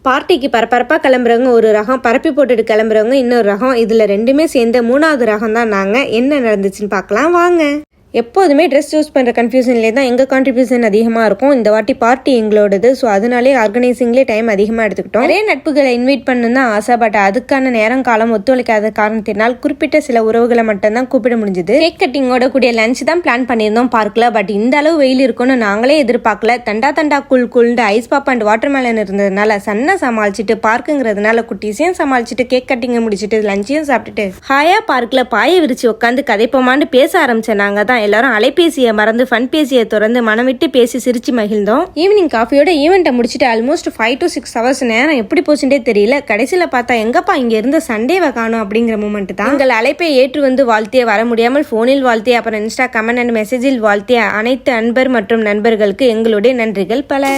பார்ட்டிக்கு பரபரப்பாக கிளம்புறவங்க ஒரு ரகம், பரப்பி போட்டுட்டு கிளம்புறவங்க இன்னொரு ரகம். இதில் ரெண்டுமே சேர்ந்த மூணாவது ரகம் தான் நாங்கள். என்ன நடந்துச்சுன்னு பார்க்கலாம் வாங்க. எப்போதுமே ட்ரெஸ் சூஸ் பண்ணுற கன்ஃபியூஷன்லேயே தான் எங்கள் கான்ட்ரிபியூஷன் அதிகமாக இருக்கும். இந்த வாட்டி பார்ட்டி எங்களோடது. ஸோ அதனாலே ஆர்கனைசிங்லேயே டைம் அதிகமாக எடுத்துக்கிட்டோம். நிறைய நட்புகளை இன்வைட் பண்ணணும் தான் ஆசை. பட் அதுக்கான நேரம் காலம் ஒத்துழைக்காத காரணத்தினால் குறிப்பிட்ட சில உறவுகளை மட்டும்தான் கூப்பிட முடிஞ்சது. கேக் கட்டிங்கோட கூடிய லஞ்ச் தான் பிளான் பண்ணியிருந்தோம் பார்க்கல. பட் இந்த அளவு வெயில் இருக்கும்னு நாங்களே எதிர்பார்க்கல. தண்டா கூல்ண்டு ice pop and watermelon இருந்ததுனால சன்னை சமாளிச்சுட்டு, பார்க்குங்கிறதுனால குட்டீஸையும் சமாளிச்சுட்டு, கேக் கட்டிங்கை முடிச்சுட்டு லஞ்சையும் சாப்பிட்டுட்டு ஹாயா பார்க்கில் பாயை விரிச்சு உட்காந்து கதைப்போமான்னு பேச ஆரம்பிச்சேன். நாங்கள் தான் எல்லாரும் அலைபேசியை மறந்து ஃபன் பேசியை திறந்து மனம் விட்டு பேசி சிரிச்சு மகிழ்ந்தோம். ஈவினிங் காஃபியோட ஈவெண்ட்டை முடிச்சுட்டு ஆல்மோஸ்ட் 5 to 6 hours நேரம் எப்படி போச்சுட்டே தெரியல. கடைசியில் பார்த்தா எங்கப்பா இங்க இருந்த சண்டேவை காணும் அப்படிங்கிற மூமெண்ட் தான். எங்கள் அழைப்பை ஏற்று வந்து வாழ்த்திய, வர முடியாமல் போனில் வாழ்த்திய, அப்புறம் இன்ஸ்டா கமெண்ட் அண்ட் மெசேஜில் வாழ்த்திய அனைத்து அன்பர் மற்றும் நண்பர்களுக்கு எங்களுடைய நன்றிகள் பல.